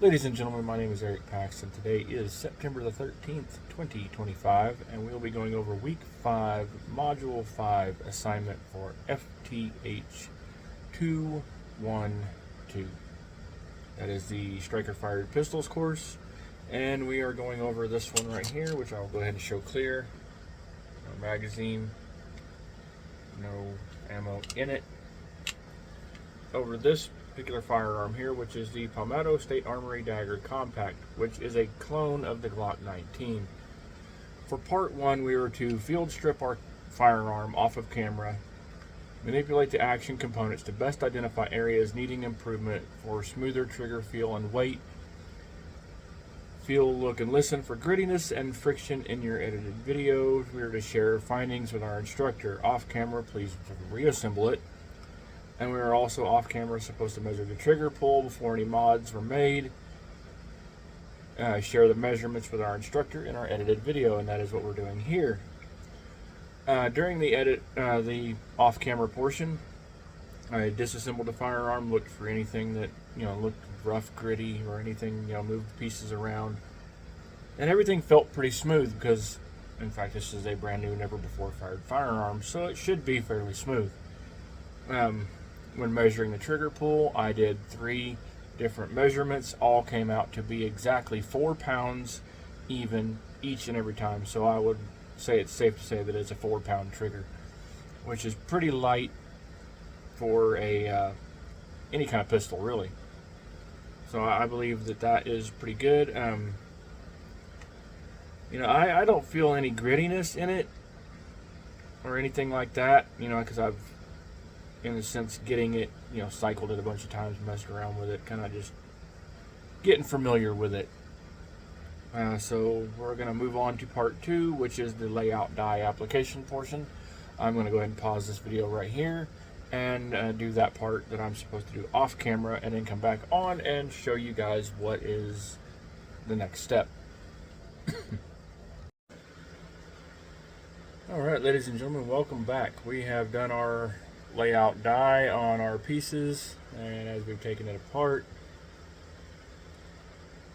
Ladies and gentlemen, my name is Eric Paxton. Today is September the 13th, 2025, and we'll be going over Week 5, Module 5 assignment for FTH 212. That is the Striker Fired Pistols course, and we are going over this one right here, which I'll go ahead and show clear. No magazine, no ammo in it. Over this particular firearm here, which is the Palmetto State Armory Dagger Compact, which is a clone of the Glock 19. For part 1, we were to field strip our firearm off of camera, manipulate the action components to best identify areas needing improvement for smoother trigger feel and weight, feel, look, and listen for grittiness and friction in your edited videos. We were to share findings with our instructor. Off camera, please reassemble it. And we were also off camera supposed to measure the trigger pull before any mods were made. Share the measurements with our instructor in our edited video, and that is what we're doing here. During the off camera portion, I disassembled the firearm, looked for anything that looked rough, gritty, or anything moved pieces around, and everything felt pretty smooth because, in fact, this is a brand new, never before fired firearm, so it should be fairly smooth. When measuring the trigger pull, I did 3 different measurements. All came out to be exactly 4 pounds even each and every time. So I would say it's safe to say that it's a 4-pound trigger, which is pretty light for a any kind of pistol, really. So I believe that is pretty good. I don't feel any grittiness in it or anything like that. Because I've, in a sense, getting it, cycled it a bunch of times, messed around with it, kind of just getting familiar with it. So we're going to move on to part 2, which is the layout die application portion. I'm going to go ahead and pause this video right here and do that part that I'm supposed to do off camera, and then come back on and show you guys what is the next step. Alright, ladies and gentlemen, welcome back. We have done our layout die on our pieces, and as we've taken it apart,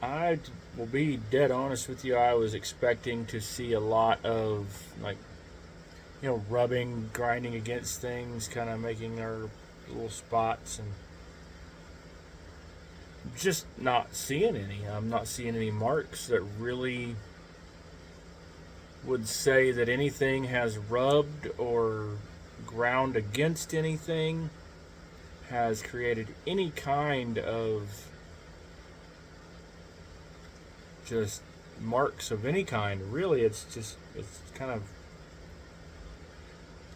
I will be dead honest with you, I was expecting to see a lot of rubbing, grinding against things, kind of making our little spots, and just not seeing any. I'm not seeing any marks that really would say that anything has rubbed or ground against anything, has created any kind of just marks of any kind. Really, it's kind of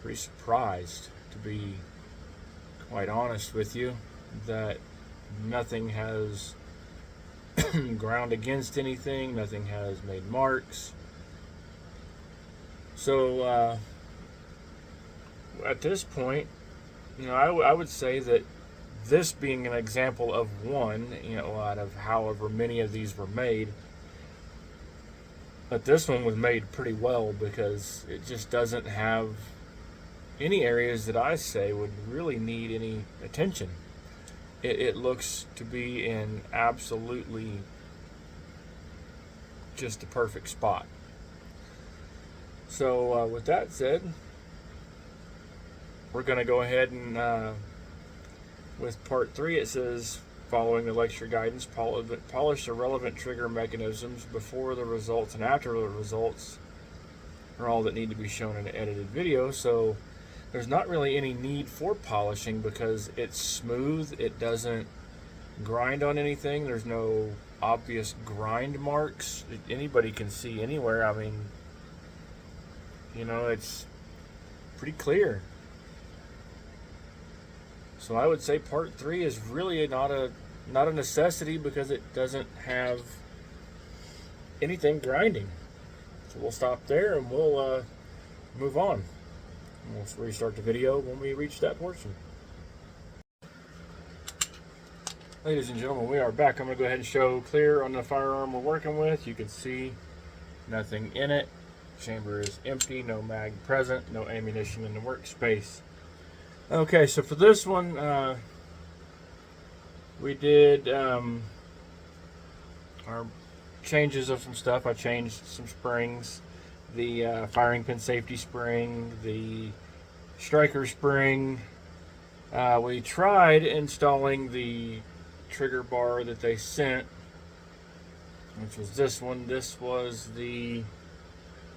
pretty surprised, to be quite honest with you, that nothing has ground against anything, nothing has made marks. So at this point, I would say that this being an example of one, out of however many of these were made, that this one was made pretty well, because it just doesn't have any areas that I say would really need any attention. It looks to be in absolutely just the perfect spot. So with that said, we're going to go ahead and with part 3, it says, following the lecture guidance, polish the relevant trigger mechanisms before the results and after the results are all that need to be shown in an edited video. So there's not really any need for polishing because it's smooth. It doesn't grind on anything. There's no obvious grind marks that anybody can see anywhere. I mean, it's pretty clear. So I would say part 3 is really not a necessity, because it doesn't have anything grinding. So we'll stop there and we'll move on. We'll restart the video when we reach that portion. Ladies and gentlemen, we are back. I'm going to go ahead and show clear on the firearm we're working with. You can see nothing in it. Chamber is empty, no mag present, no ammunition in the workspace. Okay, so for this one, we did are changes of some stuff. I changed some springs, the firing pin safety spring, the striker spring. We tried installing the trigger bar that they sent, which was this one. This was the,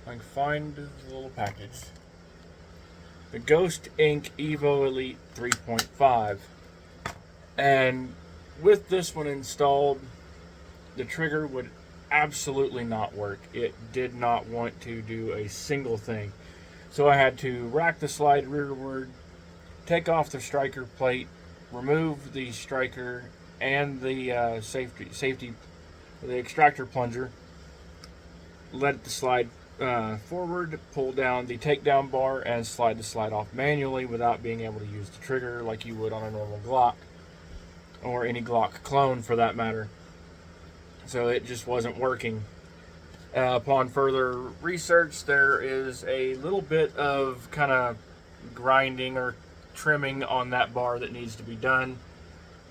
I can find the little package, the Ghost Inc. Evo Elite 3.5. And with this one installed, the trigger would absolutely not work. It did not want to do a single thing. So I had to rack the slide rearward, take off the striker plate, remove the striker and the safety, the extractor plunger, let the slide forward, pull down the takedown bar, and slide the slide off manually without being able to use the trigger like you would on a normal Glock, or any Glock clone for that matter. So it just wasn't working. Upon further research, there is a little bit of kind of grinding or trimming on that bar that needs to be done.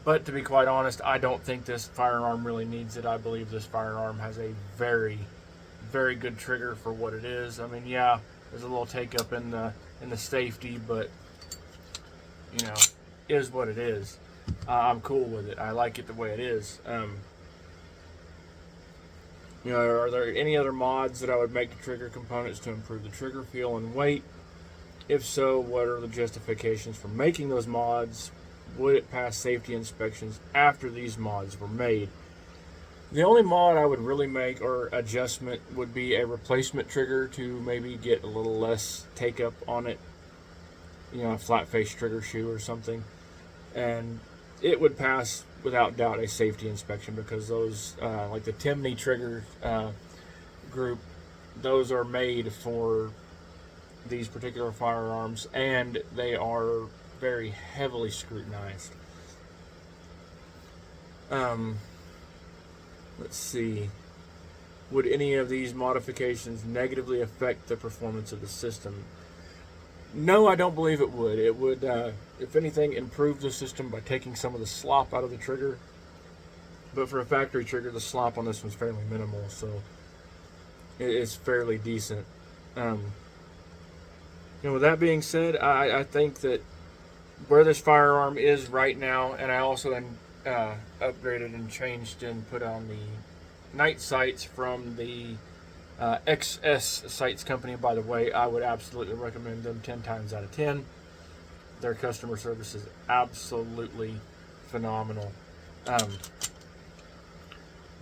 But to be quite honest, I don't think this firearm really needs it. I believe this firearm has a very, very good trigger for what it is. I mean, yeah, there's a little take up in the safety, but you know, is what it is. I'm cool with it. I like it the way it is. You know, are there any other mods that I would make to trigger components to improve the trigger feel and weight? If so, what are the justifications for making those mods? Would it pass safety inspections after these mods were made? The only mod I would really make or adjustment would be a replacement trigger to maybe get a little less take up on it. You know, a flat face trigger shoe or something. And it would pass without doubt a safety inspection, because those, like the Timney trigger group, those are made for these particular firearms, and they are very heavily scrutinized. Let's see. Would any of these modifications negatively affect the performance of the system? No, I don't believe it would. It would, if anything, improve the system by taking some of the slop out of the trigger. But for a factory trigger, the slop on this one's fairly minimal, so it's fairly decent. You know, with that being said, I think that where this firearm is right now, and I also then upgraded and changed and put on the night sights from the XS Sights company, by the way. I would absolutely recommend them 10 times out of 10. Their customer service is absolutely phenomenal.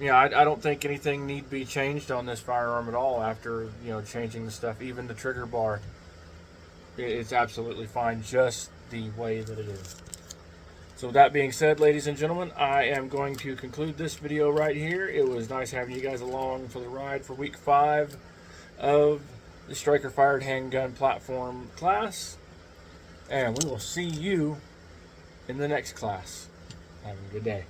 Yeah, I don't think anything need be changed on this firearm at all after, you know, changing the stuff. Even the trigger bar, it's absolutely fine just the way that it is. So with that being said, ladies and gentlemen, I am going to conclude this video right here. It was nice having you guys along for the ride for week 5 of the Striker Fired Handgun Platform class. And we will see you in the next class. Have a good day.